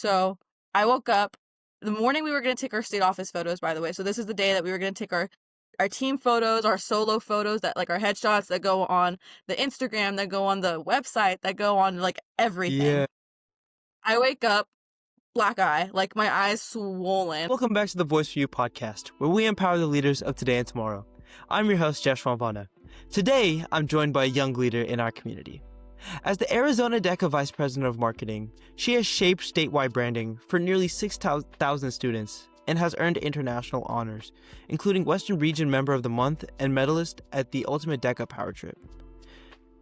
So I woke up the morning we were going to take our state office photos, by the way. So this is the day that we were going to take our team photos, our solo photos, that like our headshots that go on the Instagram, that go on the website, that go on like everything. Yeah. I wake up, black eye, like my eyes swollen. Welcome back to the Voice for You podcast, where we empower the leaders of today and tomorrow. I'm your host, Jeshwant Vana. Today, I'm joined by a young leader in our community. As the Arizona DECA Vice President of Marketing, she has shaped statewide branding for nearly 6,000 students and has earned international honors, including Western Region Member of the Month and medalist at the Ultimate DECA Power Trip.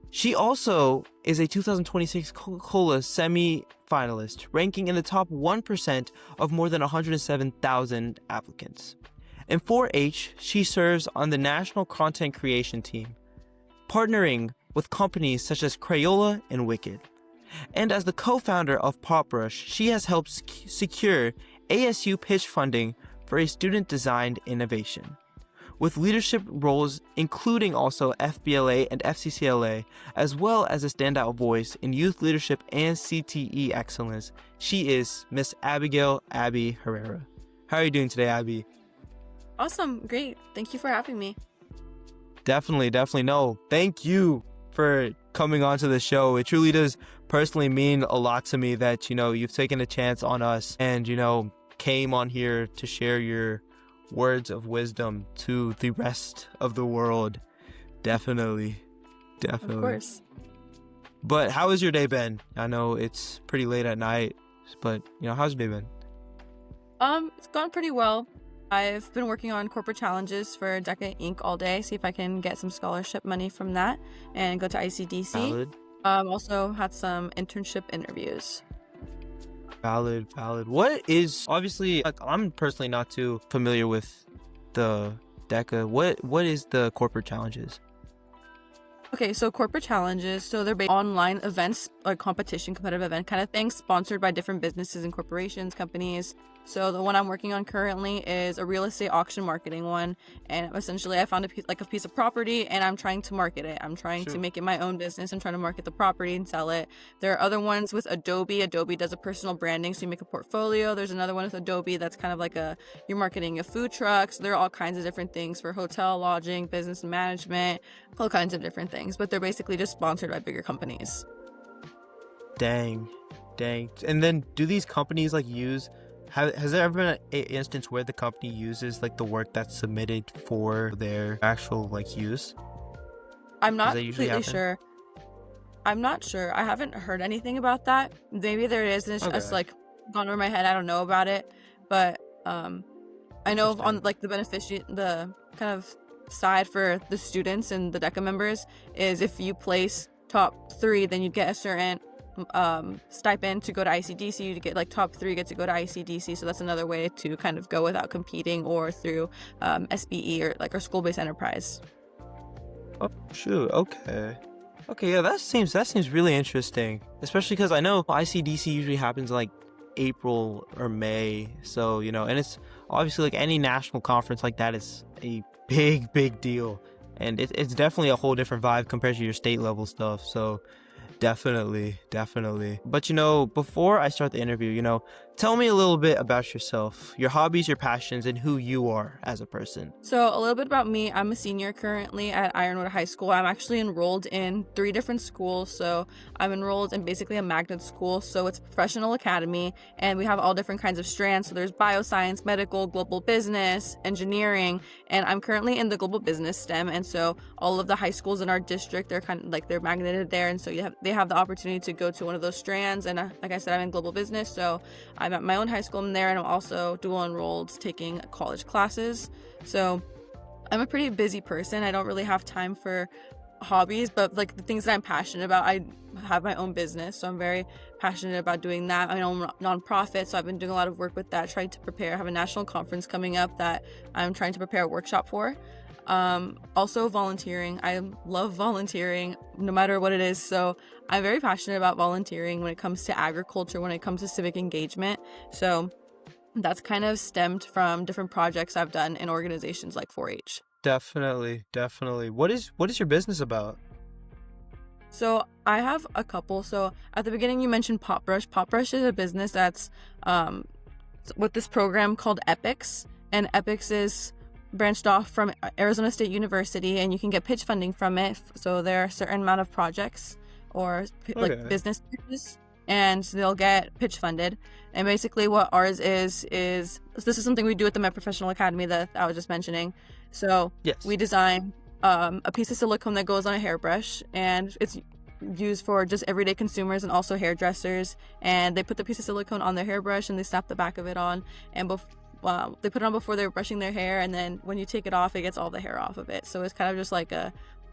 She also is a 2026 Coca-Cola semi-finalist, ranking in the top 1% of more than 107,000 applicants. In 4-H, she serves on the National Content Creation Team, partnering with companies such as Crayola and Wicked. And as the co-founder of PopRush, she has helped secure ASU pitch funding for a student-designed innovation, with leadership roles including also FBLA and FCCLA, as well as a standout voice in youth leadership and CTE excellence. She is Miss Abby Herrera. How are you doing today, Abby? Awesome. Great. Thank you for having me. Definitely. No, thank you for coming onto the show. It truly does personally mean a lot to me that, you've taken a chance on us and, came on here to share your words of wisdom to the rest of the world. Definitely. Of course. But how has your day been? I know it's pretty late at night, but, how's your day been? It's gone pretty well. I've been working on corporate challenges for DECA Inc. all day, see if I can get some scholarship money from that and go to ICDC. Valid. Also had some internship interviews. Valid. What is, obviously, I'm personally not too familiar with the DECA. What is the corporate challenges? Okay, so corporate challenges, so they're based online events, like competition, competitive event kind of thing, sponsored by different businesses and corporations, companies. So the one I'm working on currently is a real estate auction marketing one, and essentially I found a piece of property and I'm trying to market it. I'm trying to make it my own business. I'm trying to market the property and sell it. There are other ones with Adobe. Adobe does a personal branding, so you make a portfolio. There's another one with Adobe that's kind of like you're marketing a food truck. So there are all kinds of different things for hotel, lodging, business management, all kinds of different things, but they're basically just sponsored by bigger companies. Dang. And then do these companies has there ever been an instance where the company uses the work that's submitted for their actual use? I'm not completely sure. I'm not sure. I haven't heard anything about that. Maybe there is, and it's just gone over my head. I don't know about it, but I know on the kind of side for the students and the DECA members is if you place top 3, then you get a certain stipend to go to ICDC. You get top 3 get to go to ICDC, so that's another way to kind of go without competing or through SBE or our school-based enterprise. Oh shoot, okay, yeah, that seems really interesting, especially because I know ICDC usually happens April or May, so and it's obviously any national conference like that is a big deal, and it's definitely a whole different vibe compared to your state level stuff, so definitely. But before I start the interview, tell me a little bit about yourself, your hobbies, your passions, and who you are as a person. So a little bit about me. I'm a senior currently at Ironwood High School. I'm actually enrolled in 3 different schools. So I'm enrolled in basically a magnet school. So it's a professional academy, and we have all different kinds of strands. So there's bioscience, medical, global business, engineering, and I'm currently in the global business STEM. And so all of the high schools in our district, they're kind of they're magneted there. And so they have the opportunity to go to one of those strands. And like I said, I'm in global business. So I'm at my own high school in there, and I'm also dual enrolled taking college classes. So I'm a pretty busy person. I don't really have time for hobbies, but the things that I'm passionate about, I have my own business, so I'm very passionate about doing that. I own nonprofit, so I've been doing a lot of work with that, trying to prepare. I have a national conference coming up that I'm trying to prepare a workshop for. Also volunteering. I love volunteering no matter what it is. So I'm very passionate about volunteering when it comes to agriculture, when it comes to civic engagement. So that's kind of stemmed from different projects I've done in organizations like 4-H. Definitely. What is your business about? So I have a couple. So at the beginning, you mentioned Pop Brush. Pop Brush is a business that's with this program called Epics, and Epics is branched off from Arizona State University, and you can get pitch funding from it. So there are a certain amount of projects or like business pitches, and they'll get pitch funded. And basically what ours is this is something we do at the Met Professional Academy that I was just mentioning. So Yes. we design a piece of silicone that goes on a hairbrush, and it's used for just everyday consumers and also hairdressers. And they put the piece of silicone on their hairbrush and they snap the back of it on, and they put it on before they're brushing their hair, and then when you take it off, it gets all the hair off of it. So it's kind of just like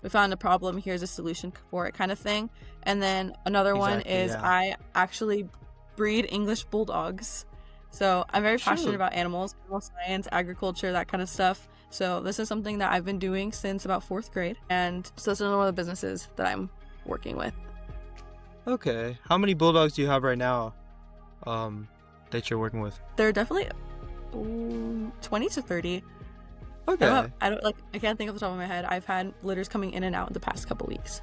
we found a problem, here's a solution for it kind of thing. And then another one is I actually breed English bulldogs. So I'm very passionate about animals, animal science, agriculture, that kind of stuff. So this is something that I've been doing since about 4th grade. And so this is one of the businesses that I'm working with. Okay. How many bulldogs do you have right now that you're working with? They're definitely 20 to 30. Okay. I can't think off the top of my head. I've had litters coming in and out the past couple weeks.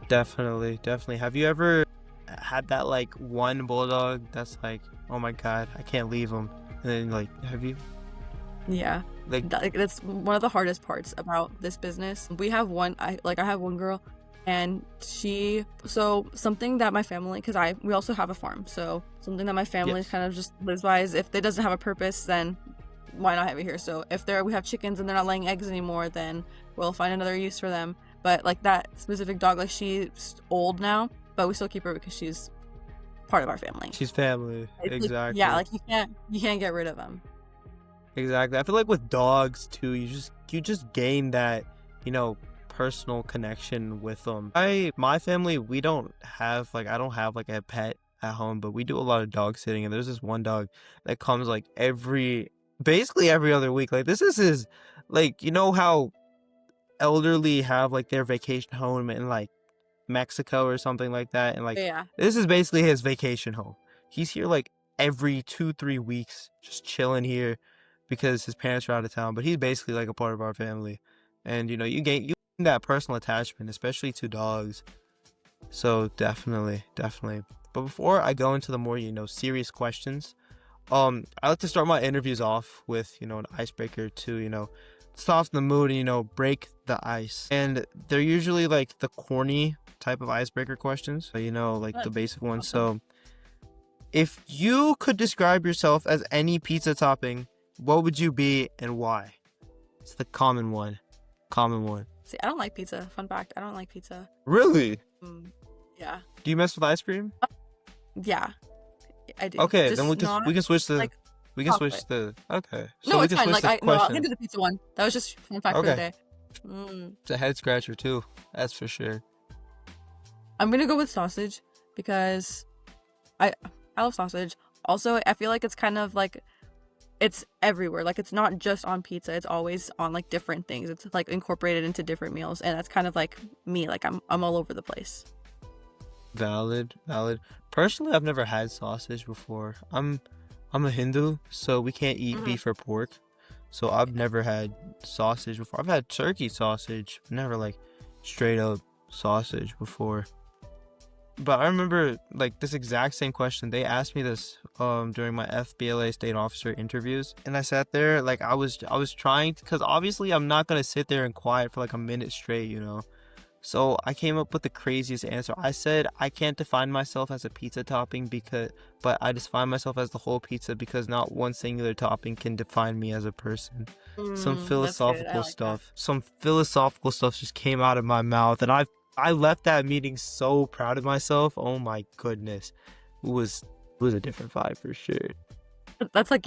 Definitely. Have you ever had that like one bulldog that's like, oh my god, I can't leave him? And then like, have you? Yeah. That's one of the hardest parts about this business. We have I have one girl, and something that my family, because we also have a farm, so something that my family kind of just lives by is, if it doesn't have a purpose, then why not have it here? So if we have chickens and they're not laying eggs anymore, then we'll find another use for them. But like that specific dog, like she's old now, but we still keep her because she's part of our family. She's family. Exactly. Like you can't get rid of them. Exactly. I feel like with dogs too, you just gain that, personal connection with them. My family, we don't have I don't have like a pet at home, but we do a lot of dog sitting, and there's this one dog that comes like basically every other week. Like this is his, how elderly have like their vacation home in like Mexico or something like that, and this is basically his vacation home. He's here like every 2-3 weeks, just chilling here because his parents are out of town, but he's basically like a part of our family. And you gain that personal attachment, especially to dogs. So definitely. But before I go into the more serious questions, I like to start my interviews off with an icebreaker to soften the mood and break the ice. And they're usually like the corny type of icebreaker questions, so the basic ones. So if you could describe yourself as any pizza topping, what would you be and why? It's the common one. See, I don't like pizza. Fun fact, I don't like pizza. Really? Yeah. Do you mess with ice cream? Yeah, I do. Okay, then we can switch the okay. So no, we it's can fine. switch I'll get to the pizza one. That was just fun fact for the day. It's a head scratcher too, that's for sure. I'm gonna go with sausage because I love sausage. Also, I feel like it's kind of like it's everywhere. Like it's not just on pizza. It's always on like different things. It's like incorporated into different meals, and that's kind of like me. Like I'm all over the place. Valid. Personally, I've never had sausage before. I'm a Hindu, so we can't eat beef or pork. So I've never had sausage before. I've had turkey sausage, never like straight up sausage before. But I remember like this exact same question. They asked me this during my FBLA state officer interviews, and I sat there like I was trying to, because obviously I'm not gonna sit there and quiet for like a minute straight, So I came up with the craziest answer. I said I can't define myself as a pizza topping but I define myself as the whole pizza, because not one singular topping can define me as a person. Some philosophical stuff. Some philosophical stuff just came out of my mouth, and I left that meeting so proud of myself. Oh my goodness. It was a different vibe for sure. That's like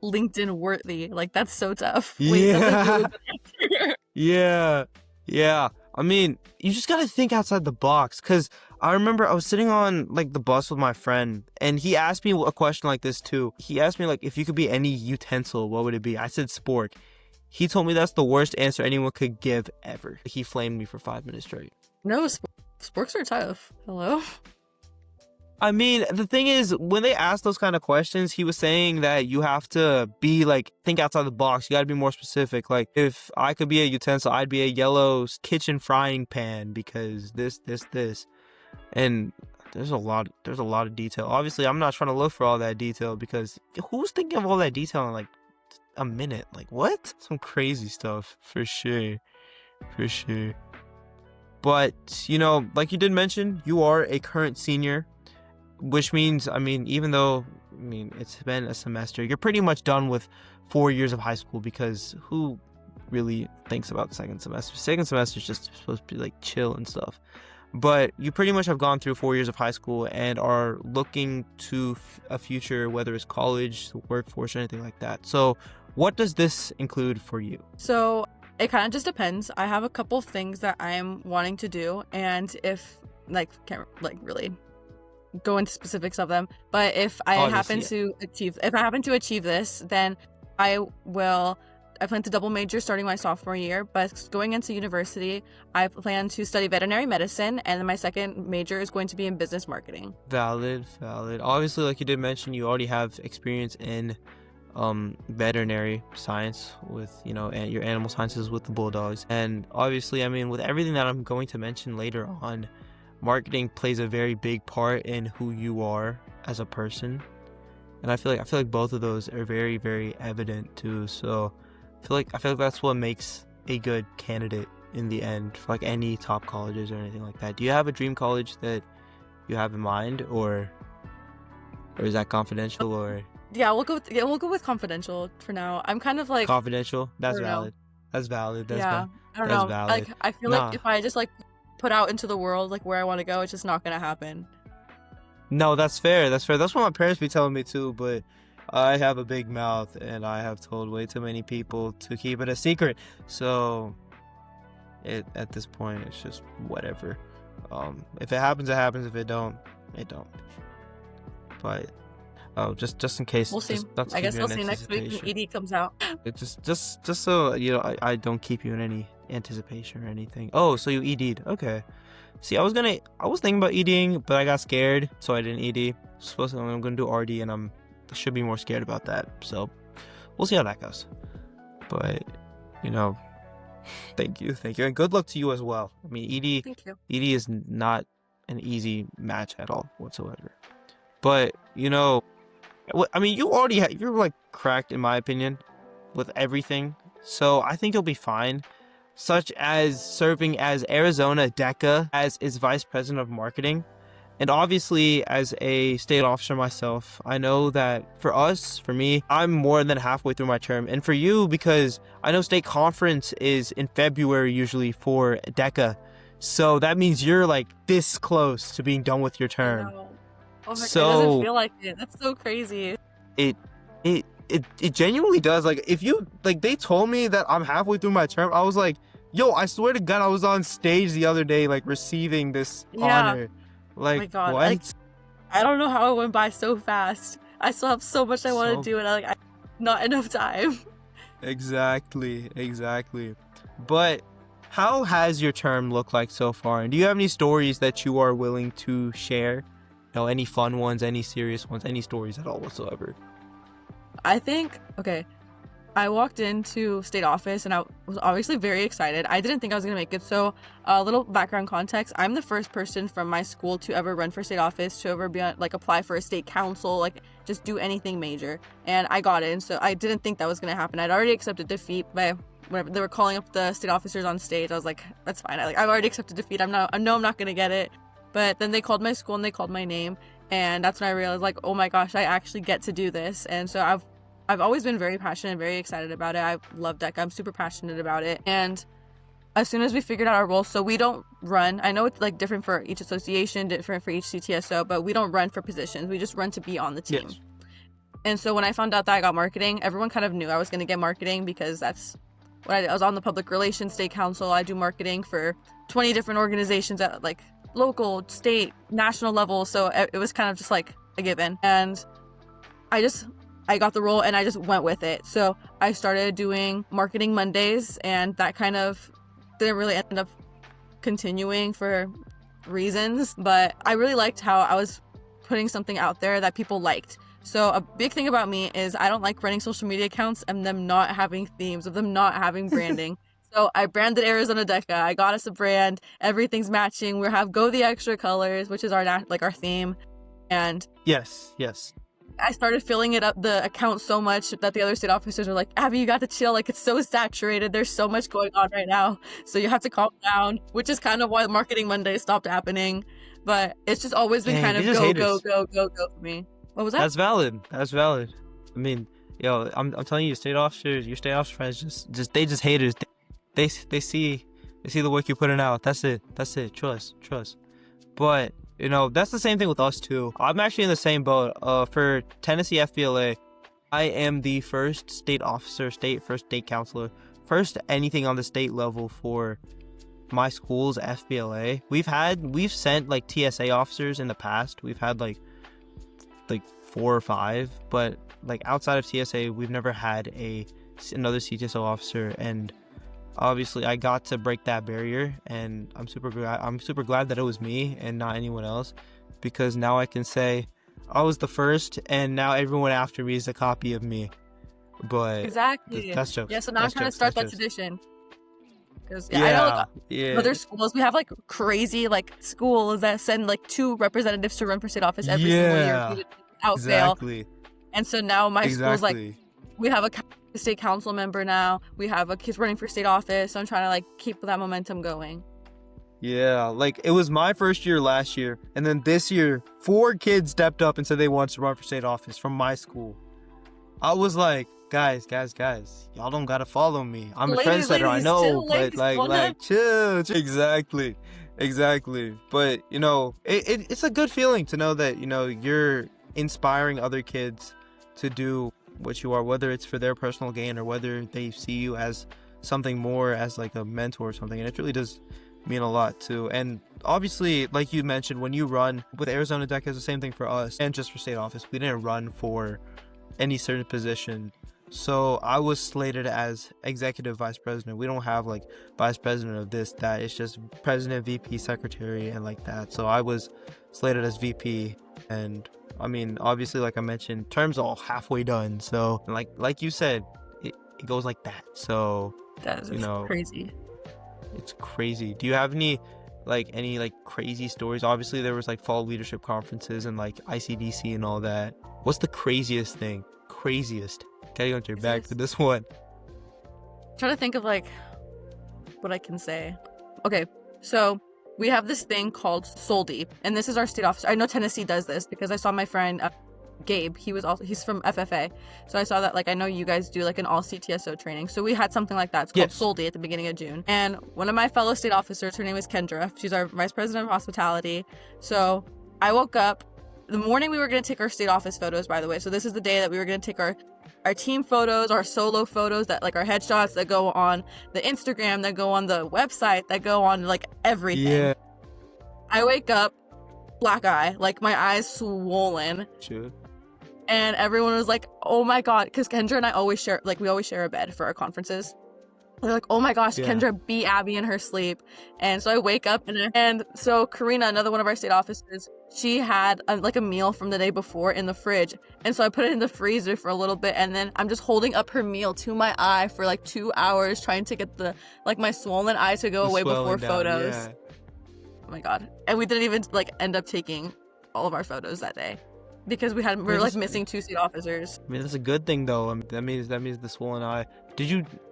LinkedIn worthy. Like that's so tough. Yeah. Wait, that's like really good. Yeah. I mean, you just gotta think outside the box, because I remember I was sitting on like the bus with my friend, and he asked me a question like this too. He asked me like, if you could be any utensil, what would it be? I said spork. He told me that's the worst answer anyone could give ever. He flamed me for 5 minutes straight. No, sporks are tough. Hello? I mean, the thing is, when they asked those kind of questions, he was saying that you have to be like, think outside the box. You got to be more specific. Like, if I could be a utensil, I'd be a yellow kitchen frying pan because this. And there's a lot of detail. Obviously, I'm not trying to look for all that detail because who's thinking of all that detail in like a minute? Like, what? Some crazy stuff for sure. For sure. But, like you did mention, you are a current senior. Which means, even though, it's been a semester, you're pretty much done with 4 years of high school because who really thinks about the second semester? Second semester is just supposed to be like chill and stuff. But you pretty much have gone through 4 years of high school and are looking to a future, whether it's college, workforce, or anything like that. So what does this include for you? So it kind of just depends. I have a couple things that I'm wanting to do, and if can't really go into specifics of them, but if I happen to achieve this, then I plan to double major starting my sophomore year. But going into university, I plan to study veterinary medicine, and then my second major is going to be in business marketing. Valid. Obviously, like you did mention, you already have experience in veterinary science with and your animal sciences with the bulldogs, and obviously with everything that I'm going to mention later on, marketing plays a very big part in who you are as a person, and I feel like both of those are very, very evident too. So I feel like that's what makes a good candidate in the end for like any top colleges or anything like that. Do you have a dream college that you have in mind, or is that confidential? Or yeah, we'll go with confidential for now. I'm kind of like confidential. That's valid. That's valid. I don't know. Valid. Like I feel like if I just put out into the world where I want to go, it's just not gonna happen. No, that's fair. That's what my parents be telling me too, but I have a big mouth and I have told way too many people to keep it a secret. So at this point it's just whatever. If it happens, it happens. If it don't, it don't. But just in case, we'll see. I guess we'll see next week when ED comes out. It just so I don't keep you in any anticipation or anything. Oh, so you ED'd? Okay. See, I was thinking about EDing, but I got scared, so I didn't ED. I'm gonna do RD, and I should be more scared about that. So we'll see how that goes. But thank you, and good luck to you as well. ED. Thank you. ED is not an easy match at all whatsoever. But you're cracked in my opinion with everything. So I think you'll be fine. Such as serving as Arizona DECA as its vice president of marketing. And obviously, as a state officer myself, I know that for me, I'm more than halfway through my term. And for you, because I know state conference is in February usually for DECA. So that means you're this close to being done with your term. Oh my God, it doesn't feel like it. That's so crazy. It genuinely does. If you they told me that I'm halfway through my term, I was like, yo, I swear to God, I was on stage the other day receiving this honor. Oh my God, what? I don't know how it went by so fast. I still have so much I want to do, and I not enough time. Exactly. But how has your term looked like so far? And do you have any stories that you are willing to share? Any fun ones, any serious ones, any stories at all whatsoever? I think, I walked into state office and I was obviously very excited. I didn't think I was going to make it. So a little background context, I'm the first person from my school to ever run for state office, to ever be on, apply for a state council, just do anything major. And I got in. So I didn't think that was going to happen. I'd already accepted defeat by whenever they were calling up the state officers on stage. I was like, that's fine. I've already accepted defeat. I know I'm not going to get it. But then they called my school and they called my name. And that's when I realized oh my gosh, I actually get to do this. And so I've always been very passionate, very excited about it. I love DECA. I'm super passionate about it. And as soon as we figured out our roles, so we don't run. I know it's different for each association, different for each CTSO, but we don't run for positions. We just run to be on the team. Yes. And so when I found out that I got marketing, everyone kind of knew I was going to get marketing because that's what I did. I was on the public relations state council. I do marketing for 20 different organizations at local, state, national level. So it was kind of just a given. And I got the role and I just went with it. So I started doing marketing Mondays, and that kind of didn't really end up continuing for reasons, but I really liked how I was putting something out there that people liked. So a big thing about me is I don't like running social media accounts and them not having themes, of them not having branding. So I branded Arizona DECA. I got us a brand. Everything's matching. We have Go the Extra Colors, which is our theme. And yes. I started filling it up, the account, so much that the other state officers were like, Abby, you got to chill. Like, it's so saturated. There's so much going on right now. So you have to calm down, which is kind of why Marketing Monday stopped happening. But it's just always been kind of go for me. What was that? That's valid. I mean, yo, I'm telling you, your state officer friends they just haters. They see the work you're putting out. That's it. Trust. But you know, that's the same thing with us too. I'm actually in the same boat. For Tennessee FBLA, I am the first state officer, first state counselor, first anything on the state level for my school's FBLA. We've sent like TSA officers in the past. We've had like 4 or 5, but like outside of TSA, we've never had another CTSO officer. And obviously I got to break that barrier, and I'm super glad that it was me and not anyone else, because now I can say I was the first and now everyone after me is a copy of me. But exactly, that's jokes. Yeah, so now I'm trying to start that tradition, because I know other schools, we have like crazy like schools that send like 2 representatives to run for state office every single year without fail. And so now my school's like, we have a state council member now. We have a kid running for state office. So I'm trying to like keep that momentum going. Yeah, like it was my first year last year, and then this year 4 kids stepped up and said they wanted to run for state office from my school. I was like, guys, y'all don't gotta follow me. I'm a trendsetter, I know, but like chill. Exactly. But you know, it's a good feeling to know that, you know, you're inspiring other kids to do what you are, whether it's for their personal gain or whether they see you as something more, as like a mentor or something. And it really does mean a lot too. And obviously, like you mentioned, when you run with Arizona DECA, it's the same thing for us, and just for state office, we didn't run for any certain position. So I was slated as executive vice president. We don't have like vice president of this, that. It's just president, VP, secretary, and like that. So I was slated as VP. And I mean, obviously, like I mentioned, term's all halfway done. So like you said, it goes like that. So that's crazy. It's crazy. Do you have any crazy stories? Obviously, there was like fall leadership conferences and like ICDC and all that. What's the craziest thing? Gotta go into your bag for this one. I'm trying to think of like what I can say. Okay, so we have this thing called Soldi, and this is our state officer. I know Tennessee does this because I saw my friend Gabe. He's from FFA, so I saw that. Like, I know you guys do like an all CTSO training, so we had something like that. It's called Soldi at the beginning of June. And one of my fellow state officers, her name is Kendra. She's our vice president of hospitality. So I woke up the morning we were going to take our state office photos, by the way. So this is the day that we were going to take our team photos, our solo photos, that like our headshots that go on the Instagram, that go on the website, that go on like everything. Yeah. I wake up, black eye, like my eyes swollen. Sure. And everyone was like, oh my God, because Kendra and I always share a bed for our conferences. They're like, oh my gosh, Kendra beat Abby in her sleep. And so I wake up and so Karina, another one of our state officers, she had a meal from the day before in the fridge. And so I put it in the freezer for a little bit, and then I'm just holding up her meal to my eye for like 2 hours, trying to get my swollen eye to go away before photos. Yeah. Oh my God. And we didn't even end up taking all of our photos that day because we were missing 2 state officers. I mean, that's a good thing though. I mean, that means the swollen eye.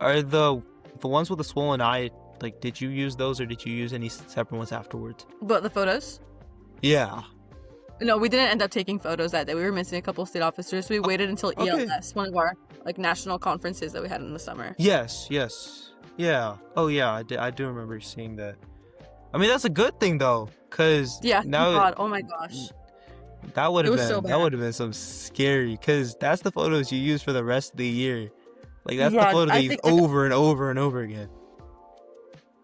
Are the ones with the swollen eye, like, did you use those or did you use any separate ones afterwards? But the photos? Yeah. No, we didn't end up taking photos that day. We were missing a couple of state officers, so we waited until ELS, one of our national conferences that we had in the summer. Yes. Yeah. Oh yeah, I do remember seeing that. I mean, that's a good thing though, cause oh my gosh. That would have been some scary, cause that's the photos you use for the rest of the year. Like, that's the photo they use over and over and over again.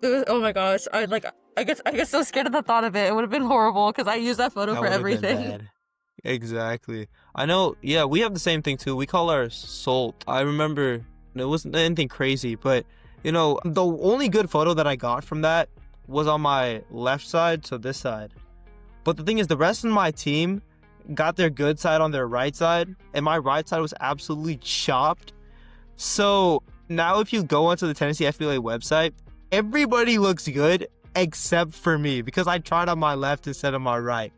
Oh my gosh. I get so scared at the thought of it. It would have been horrible because I use that photo for everything. Exactly. I know, yeah, we have the same thing too. We call ours Salt. I remember it wasn't anything crazy, but you know, the only good photo that I got from that was on my left side, so this side. But the thing is, the rest of my team got their good side on their right side, and my right side was absolutely chopped. So now if you go onto the Tennessee FBLA website, everybody looks good except for me because I tried on my left instead of my right.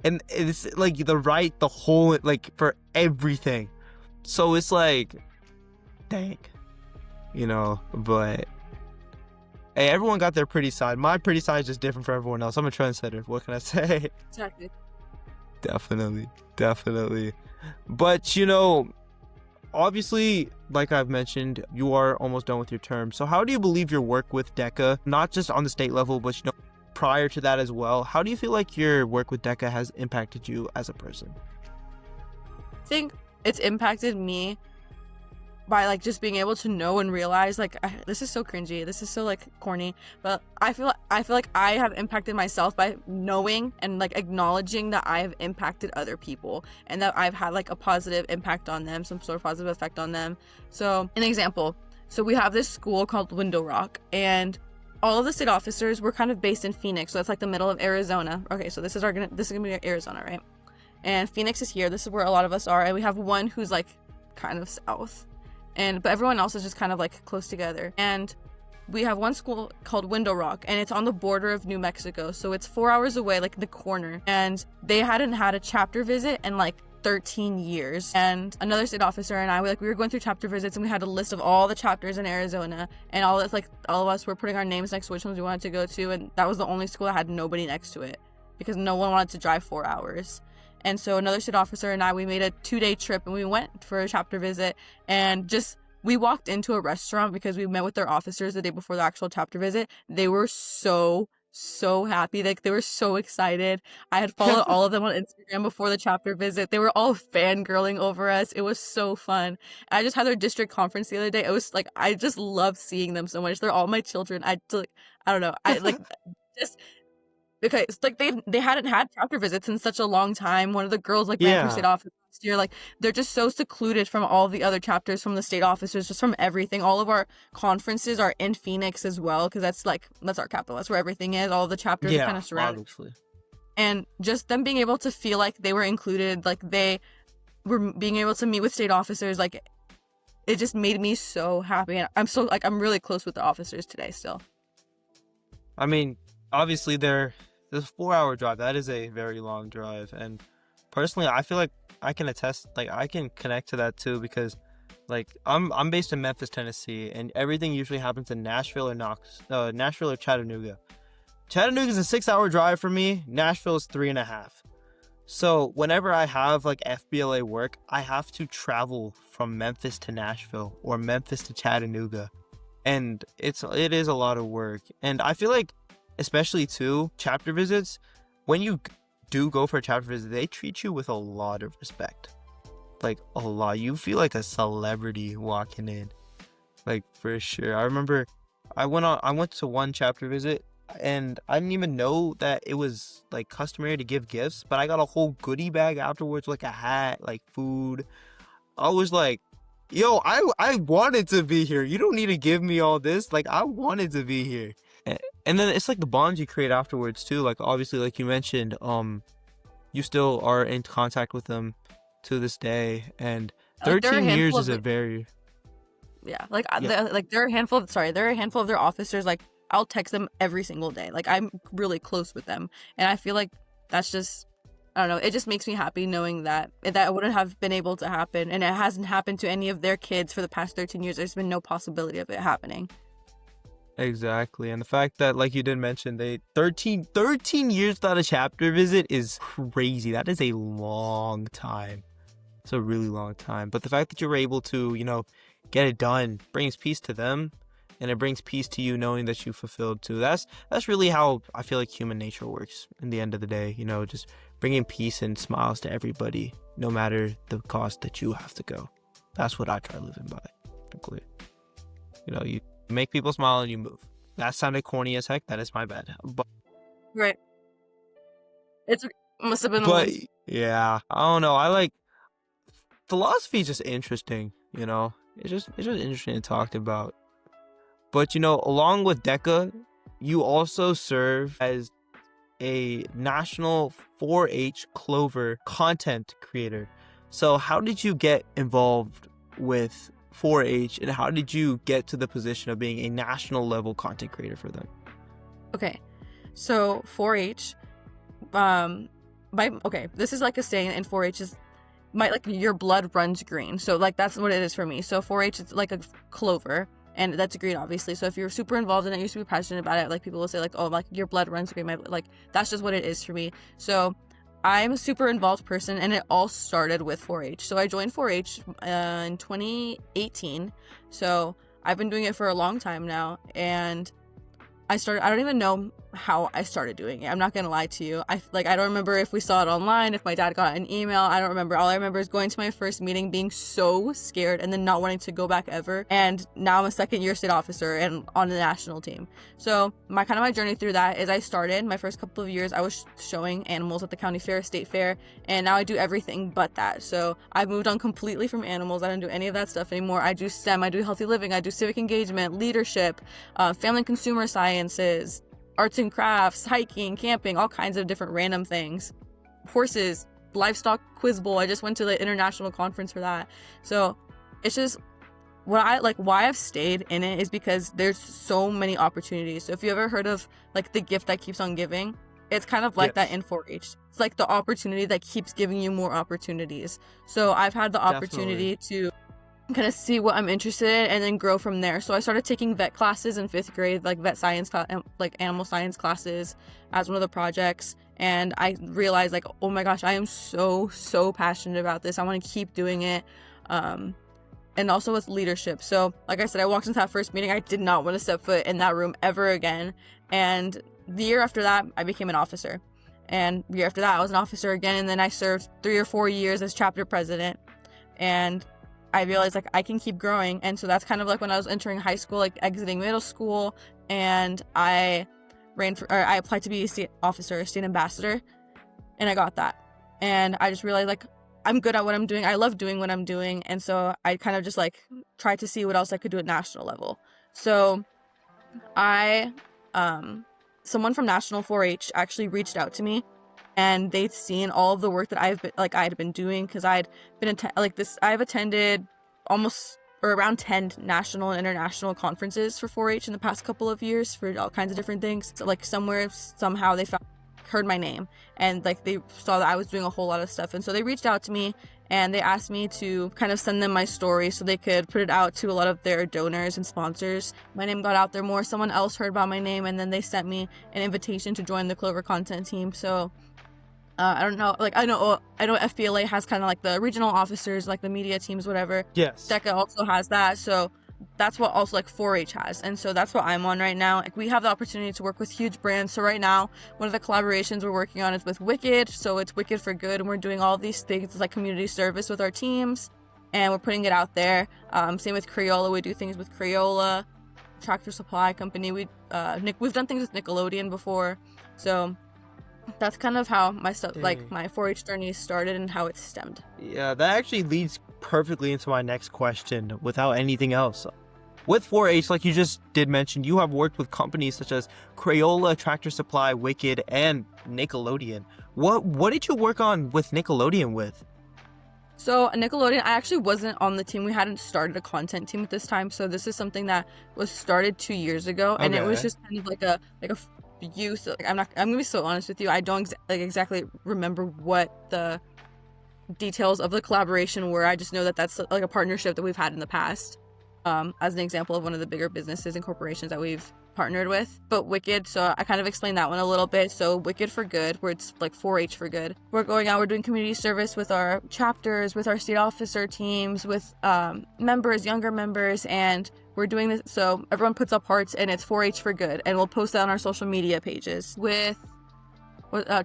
And it's like the right, the whole, like for everything. So it's like, dang, but hey, everyone got their pretty side. My pretty side is just different for everyone else. I'm a trendsetter. What can I say? Exactly. Definitely. But, obviously, like I've mentioned, you are almost done with your term. So how do you believe your work with DECA, not just on the state level, but, prior to that as well, how do you feel like your work with DECA has impacted you as a person? I think it's impacted me by like just being able to know and realize like this is so cringy, this is so like corny, but I feel like I have impacted myself by knowing and like acknowledging that I have impacted other people and that I've had like a positive impact on them, some sort of positive effect on them. So an example, so we have this school called Window Rock, and all of the state officers were kind of based in Phoenix, so that's like the middle of Arizona. Okay, so this is gonna be Arizona, right? And Phoenix is here, this is where a lot of us are, and we have one who's like kind of south, but everyone else is just kind of like close together. And we have one school called Window Rock, and it's on the border of New Mexico, so it's 4 hours away, like the corner. And they hadn't had a chapter visit in like 13 years. And another state officer and I, we were going through chapter visits, and we had a list of all the chapters in Arizona, and all of us were putting our names next to which ones we wanted to go to, and that was the only school that had nobody next to it because no one wanted to drive 4 hours. And so another state officer and I, we made a 2-day trip, and we went for a chapter visit, and we walked into a restaurant because we met with their officers the day before the actual chapter visit. They were so happy. Like, they were so excited. I had followed all of them on Instagram before the chapter visit. They were all fangirling over us. It was so fun. I just had their district conference the other day. It was like, I just love seeing them so much. They're all my children. I don't know. I like just because like they hadn't had chapter visits in such a long time. One of the girls ran for state office last year. Like, they're just so secluded from all the other chapters, from the state officers, just from everything. All of our conferences are in Phoenix as well, because that's our capital. That's where everything is. All the chapters are kind of surrounded. Obviously. And just them being able to feel like they were included, like they were being able to meet with state officers, like it just made me so happy. And I'm really close with the officers today still. I mean, obviously this 4-hour drive, that is a very long drive, and personally I feel like I can attest, like I can connect to that too, because like I'm based in Memphis, Tennessee, and everything usually happens in Nashville or Chattanooga. Chattanooga is a 6-hour drive for me. Nashville is 3.5. So whenever I have like FBLA work, I have to travel from Memphis to Nashville or Memphis to Chattanooga, and it is a lot of work. And I feel like, especially too, chapter visits, when you do go for a chapter visit, they treat you with a lot of respect. Like, a lot. You feel like a celebrity walking in. Like, for sure. I remember I went to one chapter visit, and I didn't even know that it was like customary to give gifts, but I got a whole goodie bag afterwards, like a hat, like food. I was like, yo, I wanted to be here. You don't need to give me all this. Like, I wanted to be here. And then it's like the bonds you create afterwards too. Like, obviously, like you mentioned, you still are in contact with them to this day, and 13 years is a very there are a handful of their officers. Like, I'll text them every single day. Like, I'm really close with them, and I feel like that's just, I don't know, it just makes me happy knowing that wouldn't have been able to happen, and it hasn't happened to any of their kids for the past 13 years. There's been no possibility of it happening. Exactly. And the fact that, like you did mention, 13 years without a chapter visit is crazy. That is a long time. It's a really long time. But the fact that you were able to, get it done brings peace to them, and it brings peace to you knowing that you fulfilled too. That's really how I feel like human nature works in the end of the day, just bringing peace and smiles to everybody, no matter the cost that you have to go. That's what I try living by. You make people smile and you move. That sounded corny as heck. That is my bad. But right. It must have been. But yeah, I don't know. I like philosophy. Is just interesting. It's just interesting to talk about. But along with DECA, you also serve as a national 4-H Clover content creator. So how did you get involved with 4-H, and how did you get to the position of being a national level content creator for them? Okay, so 4-H, this is like a saying in 4-H is your blood runs green. So like that's what it is for me. So 4-H is like a clover, and that's green obviously. So if you're super involved in it, you're super passionate about it, like people will say like, oh, like your blood runs green. Like that's just what it is for me. So I'm a super involved person, and it all started with 4-H. So I joined 4-H in 2018. So I've been doing it for a long time now, and I don't even know how I started doing it. I'm not gonna lie to you. I don't remember if we saw it online, if my dad got an email. I don't remember. All I remember is going to my first meeting, being so scared, and then not wanting to go back ever. And now I'm a second-year state officer and on the national team. So my journey through that is I started my first couple of years. I was showing animals at the county fair, state fair, and now I do everything but that. So I've moved on completely from animals. I don't do any of that stuff anymore. I do STEM. I do healthy living. I do civic engagement, leadership, family and consumer sciences, arts and crafts, hiking, camping, all kinds of different random things. Horses, livestock quiz bowl. I just went to the international conference for that. So it's just why I've stayed in it is because there's so many opportunities. So if you ever heard of like the gift that keeps on giving, it's kind of like that in 4-H. It's like the opportunity that keeps giving you more opportunities. So I've had the opportunity to kind of see what I'm interested in and then grow from there. So I started taking vet classes in 5th grade, like vet science, like animal science classes as one of the projects. And I realized like, oh my gosh, I am so passionate about this. I want to keep doing it. And also with leadership. So like I said, I walked into that first meeting. I did not want to step foot in that room ever again. And the year after that, I became an officer. And the year after that, I was an officer again. And then I served 3 or 4 years as chapter president. And I realized like I can keep growing. And so that's kind of like when I was entering high school, like exiting middle school, and I applied to be a state officer, state ambassador, and I got that. And I just realized like I'm good at what I'm doing. I love doing what I'm doing. And so I kind of just like tried to see what else I could do at national level. So someone from National 4-H actually reached out to me, and they'd seen all of the work that I'd been doing, because I've attended around 10 national and international conferences for 4-H in the past couple of years for all kinds of different things. So like somehow they heard my name, and like they saw that I was doing a whole lot of stuff, and so they reached out to me and they asked me to kind of send them my story so they could put it out to a lot of their donors and sponsors. My name got out there more. Someone else heard about my name, and then they sent me an invitation to join the Clover content team. So I don't know, like I know FBLA has kind of like the regional officers, like the media teams, whatever. Yes. DECA also has that. So that's what also like 4-H has. And so that's what I'm on right now. Like, we have the opportunity to work with huge brands. So right now, one of the collaborations we're working on is with Wicked. So it's Wicked for Good. And we're doing all these things. It's like community service with our teams. And we're putting it out there. Same with Crayola. We do things with Crayola, Tractor Supply Company. We've done things with Nickelodeon before. So that's kind of how my stuff, like my 4-H journey started and how it stemmed. Yeah, that actually leads perfectly into my next question without anything else. With 4-H, like you just did mention, you have worked with companies such as Crayola, Tractor Supply, Wicked, and Nickelodeon. What did you work on with Nickelodeon with? So Nickelodeon, I actually wasn't on the team. We hadn't started a content team at this time. So this is something that was started 2 years ago, and it was just kind of like a youth. Like, I'm gonna be so honest with you. I don't exactly remember what the details of the collaboration were. I just know that that's like a partnership that we've had in the past. As an example of one of the bigger businesses and corporations that we've partnered with. But Wicked, so I kind of explained that one a little bit. So Wicked for Good, where it's like 4-H for good. We're going out, we're doing community service with our chapters, with our state officer teams, with members, younger members, and we're doing this. So everyone puts up hearts, and it's 4-H for good, and we'll post that on our social media pages. With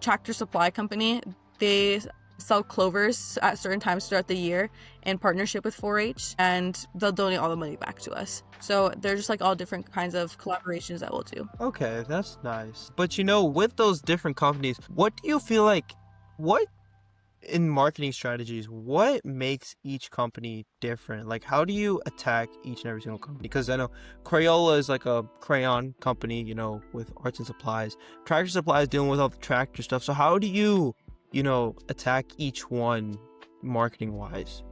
Tractor Supply Company, they sell clovers at certain times throughout the year in partnership with 4-H, and they'll donate all the money back to us. So they're just like all different kinds of collaborations that we'll do. Okay, that's nice. But with those different companies, what do you feel like, what in marketing strategies, what makes each company different? Like, how do you attack each and every single company? Because I know Crayola is like a crayon company, with arts and supplies. Tractor Supply is dealing with all the tractor stuff. So how do you, attack each one marketing wise?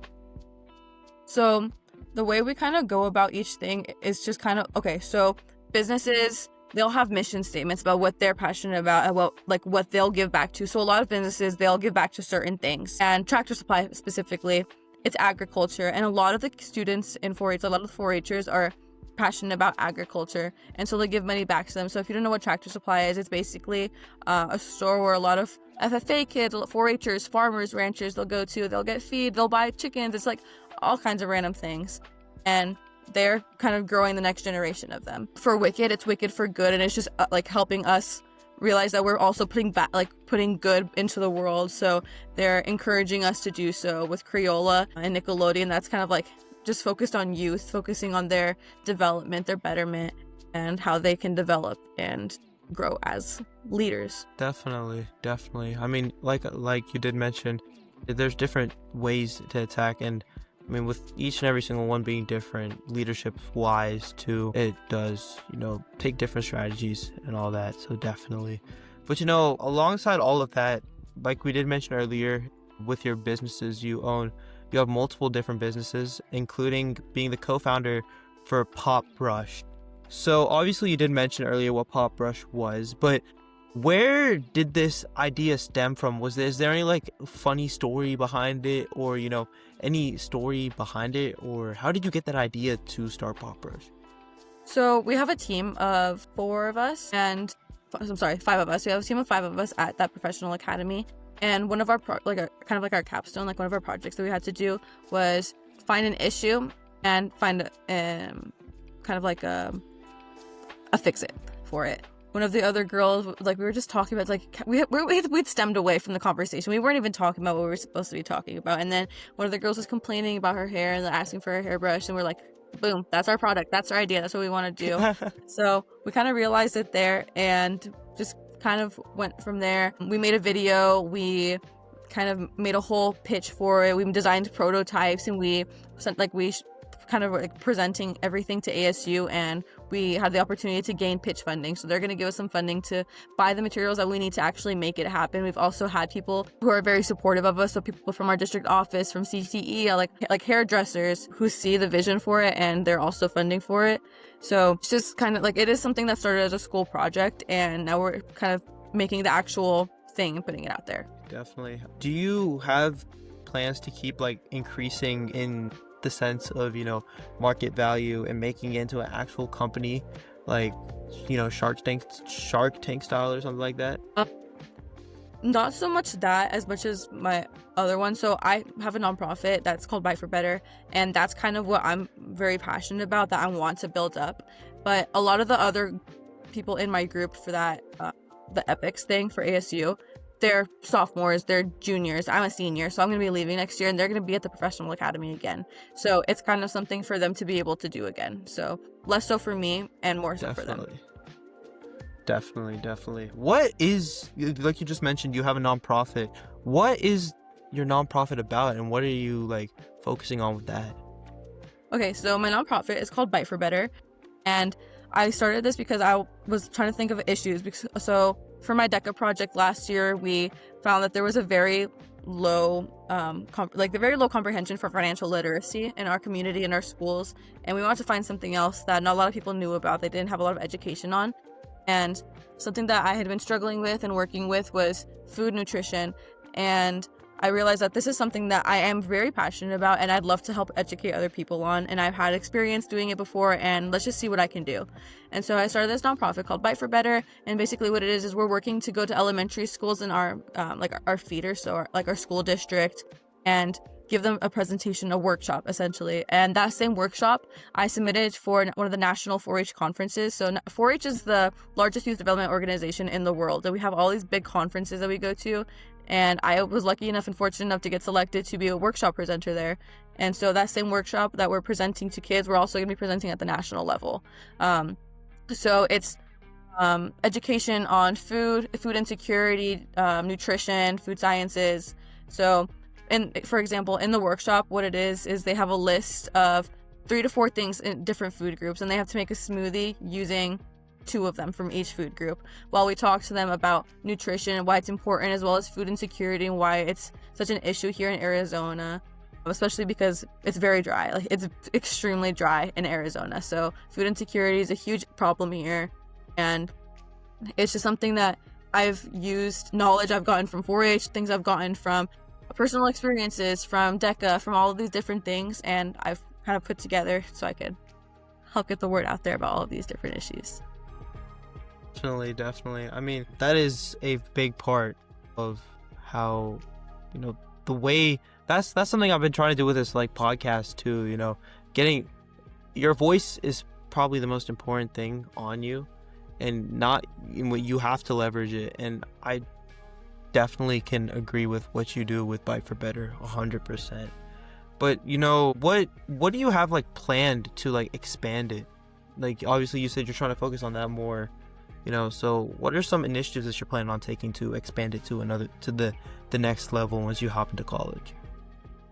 So the way we kind of go about each thing is just kind of, okay, so businesses, they'll have mission statements about what they're passionate about and what they'll give back to. So a lot of businesses, they'll give back to certain things. And Tractor Supply specifically, it's agriculture. And a lot of the students in 4-H, a lot of the 4-Hers are passionate about agriculture. And so they give money back to them. So if you don't know what Tractor Supply is, it's basically a store where a lot of FFA kids, 4-Hers, farmers, ranchers, they'll go to, they'll get feed, they'll buy chickens. It's like all kinds of random things. And they're kind of growing the next generation of them. For Wicked, it's Wicked for Good, and it's just helping us realize that we're also putting good into the world. So they're encouraging us to do so. With Crayola and Nickelodeon, that's kind of just focused on youth, focusing on their development, their betterment, and how they can develop and grow as leaders. Definitely. I mean, like you did mention, there's different ways to attack, and I mean, with each and every single one being different, leadership-wise, too, it does, take different strategies and all that, so definitely. But, alongside all of that, like we did mention earlier, with your businesses you have multiple different businesses, including being the co-founder for Pop Brush. So, obviously, you did mention earlier what Pop Brush was, but where did this idea stem from? Is there any funny story behind it, or any story behind it, or how did you get that idea to start Pop Brush? So we have a team of 5 of us. We have a team of 5 of us at that professional academy, and one of our our capstone, one of our projects that we had to do was find an issue and find a fix it for it. One of the other girls, we were just talking about, we'd stemmed away from the conversation. We weren't even talking about what we were supposed to be talking about. And then one of the girls was complaining about her hair and asking for a hairbrush. And we're like, boom, that's our product. That's our idea. That's what we want to do. So we kind of realized it there and just kind of went from there. We made a video. We kind of made a whole pitch for it. We designed prototypes, and we sent, presenting everything to ASU, and we had the opportunity to gain pitch funding. So they're going to give us some funding to buy the materials that we need to actually make it happen. We've also had people who are very supportive of us. So people from our district office, from CTE, like hairdressers who see the vision for it, and they're also funding for it. So it's just kind of it is something that started as a school project, and now we're kind of making the actual thing and putting it out there. Definitely. Do you have plans to keep increasing in the sense of market value and making it into an actual company, Shark Tank style or something like that? Not so much that, as much as my other one. So I have a nonprofit that's called Bite for Better, and that's kind of what I'm very passionate about, that I want to build up. But a lot of the other people in my group for that the Epics thing for ASU, they're sophomores, they're juniors. I'm a senior, so I'm going to be leaving next year, and they're going to be at the professional academy again. So it's kind of something for them to be able to do again. So less so for me and more so for them. Definitely. What is, like you just mentioned, you have a nonprofit. What is your nonprofit about, and what are you focusing on with that? Okay, so my nonprofit is called Bite for Better, and I started this because I was trying to think of issues. So for my DECA project last year, we found that there was a very low, very low comprehension for financial literacy in our community, in our schools, and we wanted to find something else that not a lot of people knew about. They didn't have a lot of education on, and something that I had been struggling with and working with was food nutrition, and I realized that this is something that I am very passionate about, and I'd love to help educate other people on, and I've had experience doing it before, and let's just see what I can do. And so I started this nonprofit called Bite for Better, and basically what it is we're working to go to elementary schools in our our feeder, so our school district, and give them a presentation, a workshop essentially. And that same workshop I submitted for one of the national 4-H conferences. So 4-H is the largest youth development organization in the world, and we have all these big conferences that we go to. And I was lucky enough and fortunate enough to get selected to be a workshop presenter there. And so that same workshop that we're presenting to kids, we're also going to be presenting at the national level. So it's education on food insecurity, nutrition, food sciences. So, and for example, in the workshop, what it is they have a list of 3 to 4 things in different food groups, and they have to make a smoothie using 2 of them from each food group, while we talk to them about nutrition and why it's important, as well as food insecurity and why it's such an issue here in Arizona, especially because it's very dry. Like, it's extremely dry in Arizona, so food insecurity is a huge problem here. And it's just something that I've used knowledge I've gotten from 4-H, things I've gotten from personal experiences, from DECA, from all of these different things, and I've kind of put together so I could help get the word out there about all of these different issues. Definitely. I mean, that is a big part of how, the way that's something I've been trying to do with this like podcast too. Getting your voice is probably the most important thing on you, and not you have to leverage it. And I definitely can agree with what you do with Bike for Better 100%. But what do you have like planned to like expand it? Like, obviously you said you're trying to focus on that more. So what are some initiatives that you're planning on taking to expand it to the next level once you hop into college?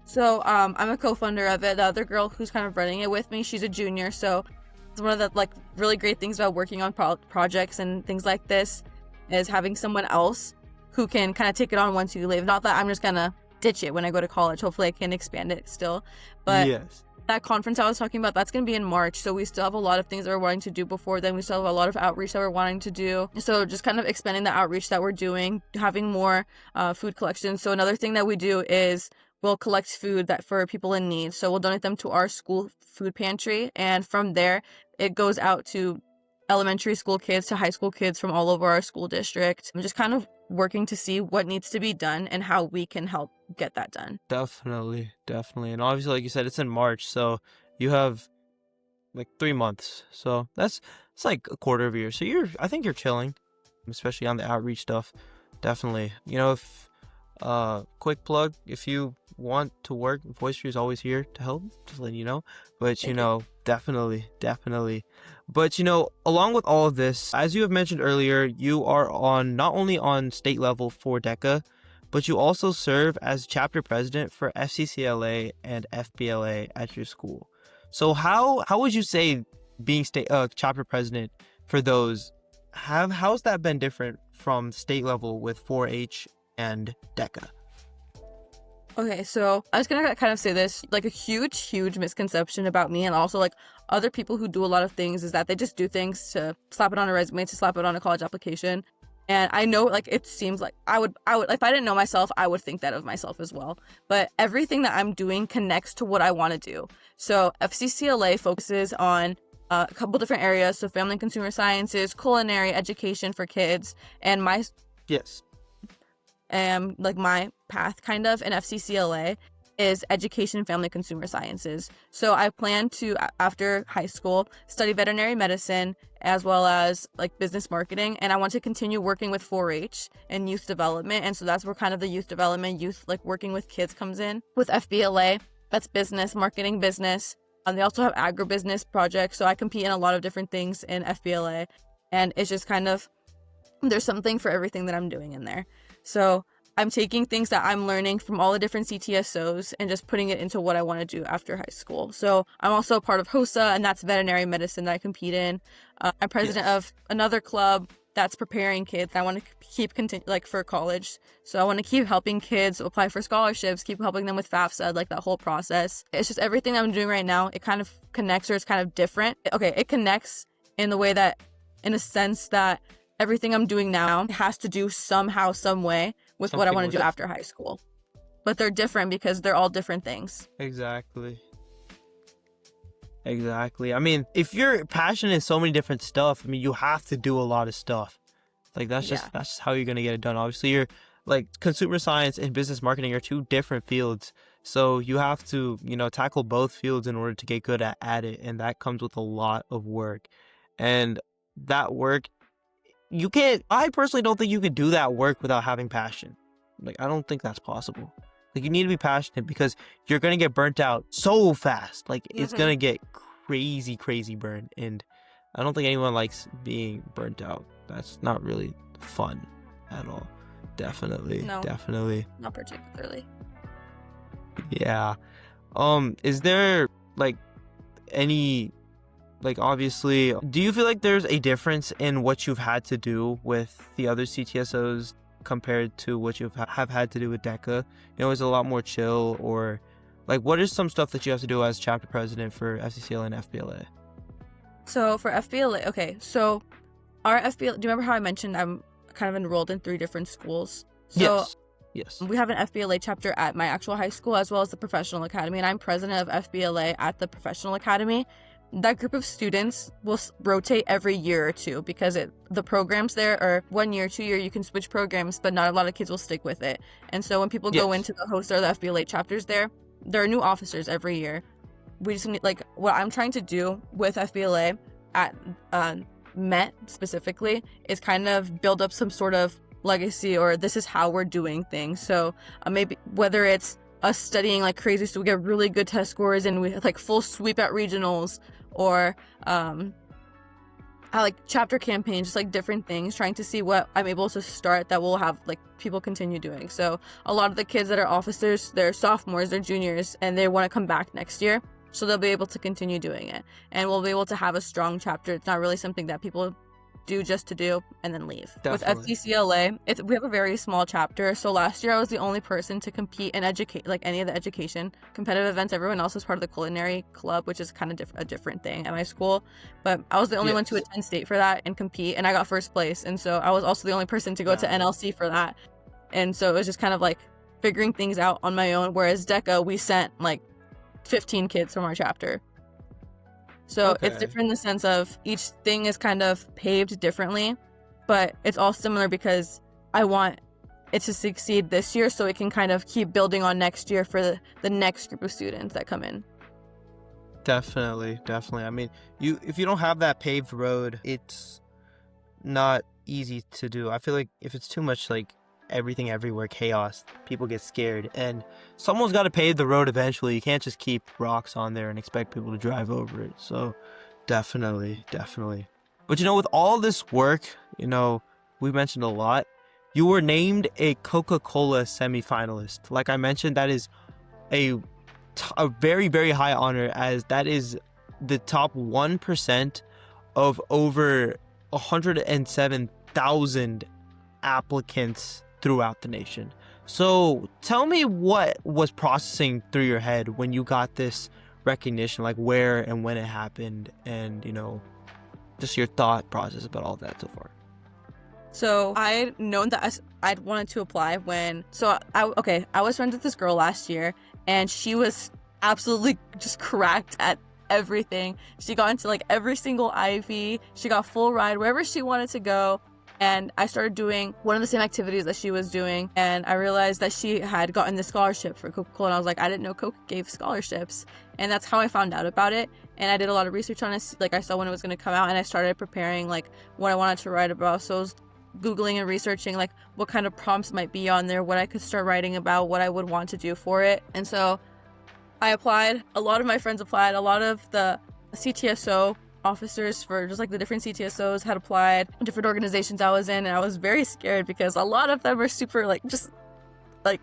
So I'm a co-founder of it. The other girl who's kind of running it with me, she's a junior. So it's one of the like really great things about working on projects and things like this is having someone else who can kind of take it on once you leave. Not that I'm just gonna ditch it when I go to college. Hopefully I can expand it still. But yes. That conference I was talking about, that's going to be in March, so we still have a lot of things that we're wanting to do before then. We still have a lot of outreach that we're wanting to do, so just kind of expanding the outreach that we're doing, having more food collections. So another thing that we do is we'll collect food that for people in need, so we'll donate them to our school food pantry, and from there it goes out to elementary school kids to high school kids from all over our school district. I'm just kind of working to see what needs to be done and how we can help get that done. Definitely. And obviously, like you said, it's in March, so you have like 3 months. So it's like a quarter of a year. So I think you're chilling, especially on the outreach stuff. Definitely. If quick plug, if you want to work, Voice is always here to help, just letting you know. But definitely. But along with all of this, as you have mentioned earlier, you are not only on state level for DECA, but you also serve as chapter president for FCCLA and FBLA at your school. So how would you say being chapter president for those, how's that been different from state level with 4-H and DECA? Okay, so I was gonna kind of say this, like a huge misconception about me and also like other people who do a lot of things is that they just do things to slap it on a resume, to slap it on a college application. And I know, like, it seems like I would if I didn't know myself, I would think that of myself as well. But everything that I'm doing connects to what I want to do. So FCCLA focuses on a couple different areas, so family and consumer sciences, culinary, education for kids, and my path kind of in FCCLA is education, family, consumer sciences. So I plan to, after high school, study veterinary medicine as well as like business marketing, and I want to continue working with 4-H and youth development. And so that's where kind of the youth development, like working with kids comes in. With FBLA, that's business, marketing, business. They also have agribusiness projects, so I compete in a lot of different things in FBLA, and it's just kind of, there's something for everything that I'm doing in there. So I'm taking things that I'm learning from all the different CTSOs and just putting it into what I want to do after high school. So I'm also a part of HOSA, and that's veterinary medicine that I compete in. I'm president of another club that's preparing kids. I want to keep for college. So I want to keep helping kids apply for scholarships, keep helping them with FAFSA, like that whole process. It's just everything I'm doing right now, it kind of connects, or it's kind of different. Okay, it connects in the way that, in a sense that everything I'm doing now has to do somehow, some way with what I want to do after high school. But they're different because they're all different things. Exactly. I mean, if you're passionate in so many different stuff, I mean, you have to do a lot of stuff. Like, that's just how you're going to get it done. Obviously, you're like, consumer science and business marketing are 2 different fields. So you have to, tackle both fields in order to get good at it. And that comes with a lot of work. And that work, I personally don't think you can do that work without having passion. Like, I don't think that's possible. Like, you need to be passionate because you're going to get burnt out so fast. Like, it's going to get crazy burn. And I don't think anyone likes being burnt out. That's not really fun at all. Definitely. No, Definitely. not particularly. Yeah. Is there like any, like, obviously, do you feel like there's a difference in what you've had to do with the other CTSOs compared to what you have had to do with DECA? You know, is it a lot more chill, or like what is some stuff that you have to do as chapter president for FCCLA and FBLA? So for FBLA, okay, so our FBLA, do you remember how I mentioned I'm kind of enrolled in 3 different schools? So Yes. we have an FBLA chapter at my actual high school as well as the professional academy, and I'm president of FBLA at the professional academy. That group of students will rotate every year or two because the programs there are 1 year, 2 year, you can switch programs, but not a lot of kids will stick with it. And so when people go into the host or the FBLA chapters there are new officers every year. We just need, like, what I'm trying to do with FBLA at Met specifically is kind of build up some sort of legacy, or this is how we're doing things. So maybe whether it's us studying like crazy so we get really good test scores and we like full sweep at regionals, or I like chapter campaigns, just like different things, trying to see what I'm able to start that will have like people continue doing. So a lot of the kids that are officers, they're sophomores, they're juniors, and they want to come back next year, so they'll be able to continue doing it, and we'll be able to have a strong chapter. It's not really something that people do just to do and then leave. Definitely. With FCCLA, we have a very small chapter. So last year I was the only person to compete in educate, like any of the education competitive events. Everyone else was part of the culinary club, which is kind of a different thing at my school. But I was the only one to attend state for that and compete, and I got first place. And so I was also the only person to go to NLC for that. And so it was just kind of like figuring things out on my own. Whereas DECA, we sent like 15 kids from our chapter. So it's different in the sense of each thing is kind of paved differently, but it's all similar because I want it to succeed this year so it can kind of keep building on next year for the next group of students that come in. Definitely. I mean, if you don't have that paved road, it's not easy to do. I feel like if it's too much like everything everywhere chaos, people get scared, and someone's got to pave the road eventually. You can't just keep rocks on there and expect people to drive over it. So definitely. But you know, with all this work, you know, we mentioned a lot. You were named a Coca-Cola semifinalist. Like I mentioned, that is a very, very high honor, as that is the top 1% of over 107,000 applicants throughout the nation. So tell me what was processing through your head when you got this recognition, like where and when it happened, and you know, just your thought process about all that so far. So I'd known that I'd wanted to apply when, I was friends with this girl last year, and she was absolutely just cracked at everything. She got into like every single Ivy, she got full ride wherever she wanted to go. And I started doing one of the same activities that she was doing, and I realized that she had gotten the scholarship for Coca-Cola, and I was like, I didn't know Coke gave scholarships. And that's how I found out about it. And I did a lot of research on it. Like, I saw when it was going to come out, and I started preparing like what I wanted to write about. So I was Googling and researching like what kind of prompts might be on there, what I could start writing about, what I would want to do for it. And so I applied. A lot of my friends applied. A lot of the CTSO officers for just like the different CTSOs had applied, different organizations I was in, and I was very scared because a lot of them are super like just like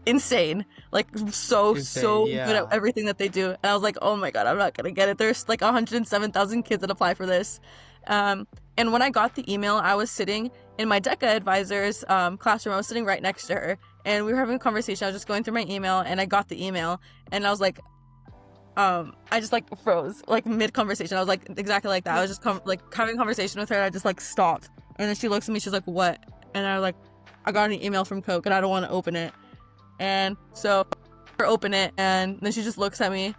insane, like so good at everything that they do. And I was like, oh my god, I'm not gonna get it. There's like 107,000 kids that apply for this. And when I got the email, I was sitting in my DECA advisor's classroom. I was sitting right next to her, and we were having a conversation. I was just going through my email, and I got the email, and I was like, I just like froze like mid conversation. I was like exactly like that. I was just having a conversation with her, and I just like stopped, and then she looks at me, she's like, what? And I was like, I got an email from Coke and I don't want to open it. And so I open it, and then she just looks at me,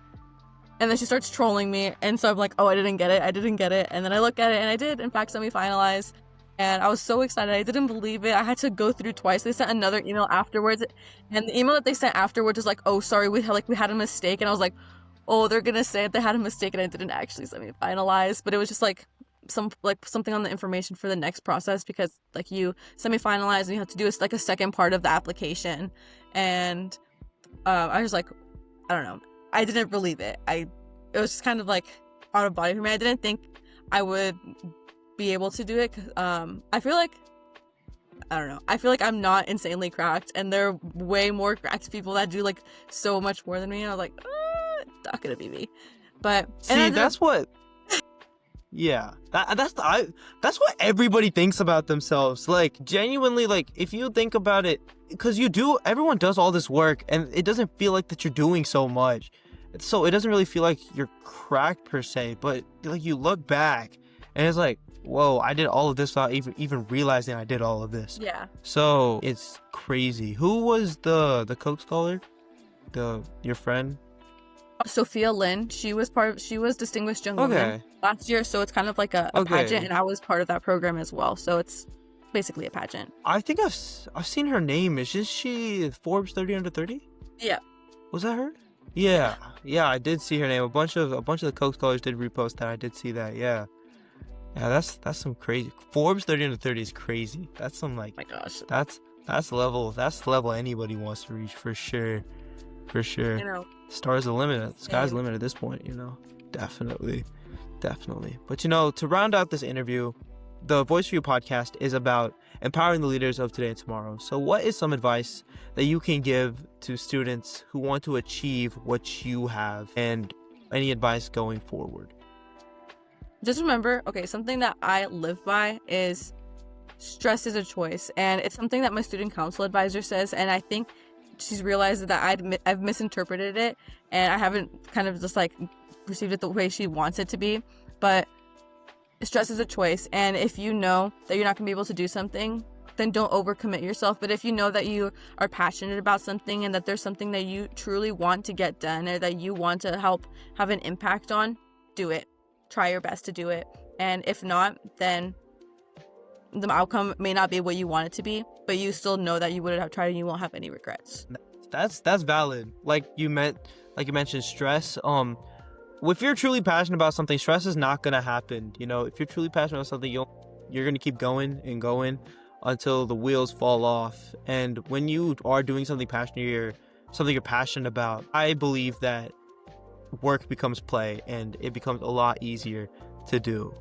and then she starts trolling me. And so I'm like, oh, I didn't get it. And then I look at it, and I did in fact semi-finalize, and I was so excited. I didn't believe it. I had to go through twice. They sent another email afterwards, and the email that they sent afterwards was like, oh, sorry, we had a mistake. And I was like, oh, they're gonna say they had a mistake and I didn't actually semi-finalize. But it was just like something on the information for the next process, because like you semi-finalize and you have to do a second part of the application. And I was like, I don't know, I didn't believe it. It was just kind of like out of body for me. I didn't think I would be able to do it. I feel like I don't know. I feel like I'm not insanely cracked, and there are way more cracked people that do like so much more than me. And I was like, not gonna be me. But see, that's what. Yeah, that's what everybody thinks about themselves. Like, genuinely, like, if you think about it, because everyone does all this work, and it doesn't feel like that you're doing so much. So it doesn't really feel like you're cracked per se, but like you look back, and it's like, whoa, I did all of this without even realizing I did all of this. Yeah. So it's crazy. Who was the Coke Scholar? Your friend? Sophia Lynn. She was Distinguished Young Woman last year, so it's kind of like a pageant, and I was part of that program as well. So it's basically a pageant. I think I've seen her name. Is she Forbes 30 under 30? Yeah. Was that her? Yeah, I did see her name. A bunch of the Coke Scholars did repost that. I did see that. Yeah, that's some crazy. Forbes 30 under 30 is crazy. That's some like. Oh my gosh. That's the level anybody wants to reach for sure. For sure. You know. Stars the limit. The sky's the limit at this point, you know. Definitely. But, you know, to round out this interview, the Voice for You podcast is about empowering the leaders of today and tomorrow. So what is some advice that you can give to students who want to achieve what you have, and any advice going forward? Just remember, something that I live by is stress is a choice. And it's something that my student council advisor says, and I think she's realized that I've misinterpreted it, and I haven't kind of just like received it the way she wants it to be. But stress is a choice, and if you know that you're not going to be able to do something, then don't overcommit yourself. But if you know that you are passionate about something, and that there's something that you truly want to get done, or that you want to help have an impact on, do it. Try your best to do it. And if not, then the outcome may not be what you want it to be, but you still know that you would have tried, and you won't have any regrets. That's valid. Like you mentioned stress. If you're truly passionate about something, stress is not gonna happen. You know, if you're truly passionate about something, you're gonna keep going and going until the wheels fall off. And when you are doing something you're passionate about, I believe that work becomes play, and it becomes a lot easier to do.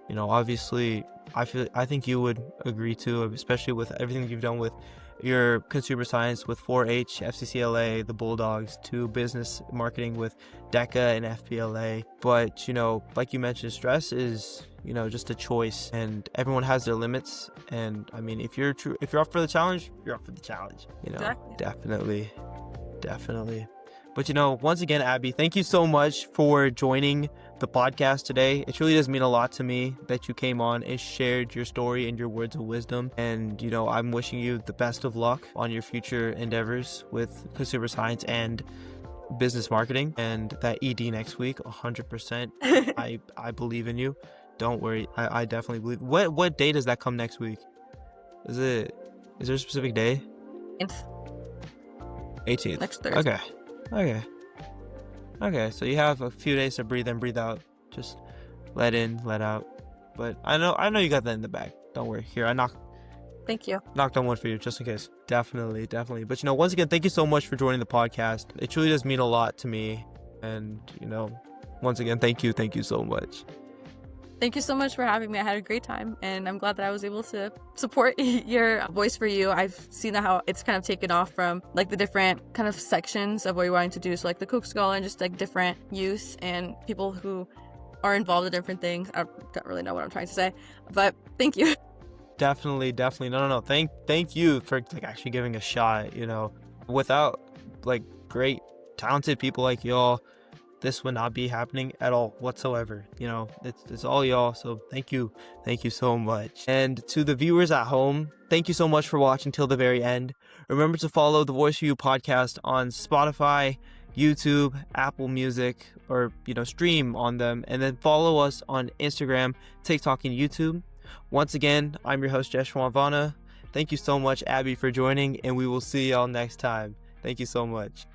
You know, obviously, I think you would agree too, especially with everything you've done with your consumer science with 4-H, FCCLA, the Bulldogs, to business marketing with DECA and FPLA. But, you know, like you mentioned, stress is, you know, just a choice, and everyone has their limits. And I mean, if you're up for the challenge, you're up for the challenge. You know, exactly. Definitely. But, you know, once again, Abby, thank you so much for joining the podcast today. It truly does mean a lot to me that you came on and shared your story and your words of wisdom. And, you know, I'm wishing you the best of luck on your future endeavors with consumer science and business marketing, and that ED next week. 100%. I believe in you. Don't worry. I definitely believe. What day does that come next week? Is there a specific day? 18th. Next Thursday. Okay, so you have a few days to breathe in, breathe out. Just let in, let out. But I know you got that in the bag. Don't worry. Here, Thank you. Knocked on one for you, just in case. Definitely. But, you know, once again, thank you so much for joining the podcast. It truly does mean a lot to me. And, you know, once again, thank you so much. Thank you so much for having me. I had a great time, and I'm glad that I was able to support your Voice for You. I've seen how it's kind of taken off from like the different kind of sections of what you're wanting to do. So like the Cook Scholar and just like different youth and people who are involved in different things. I don't really know what I'm trying to say, but thank you. Definitely. No. Thank you for like actually giving a shot. You know, without like great, talented people like y'all, this would not be happening at all whatsoever. You know, it's all y'all. So thank you so much. And to the viewers at home, thank you so much for watching till the very end. Remember to follow the Voice for You podcast on Spotify, YouTube, Apple Music, or, you know, stream on them. And then follow us on Instagram, TikTok, and YouTube. Once again, I'm your host, Jeshwant Vana. Thank you so much, Abby, for joining, and we will see y'all next time. Thank you so much.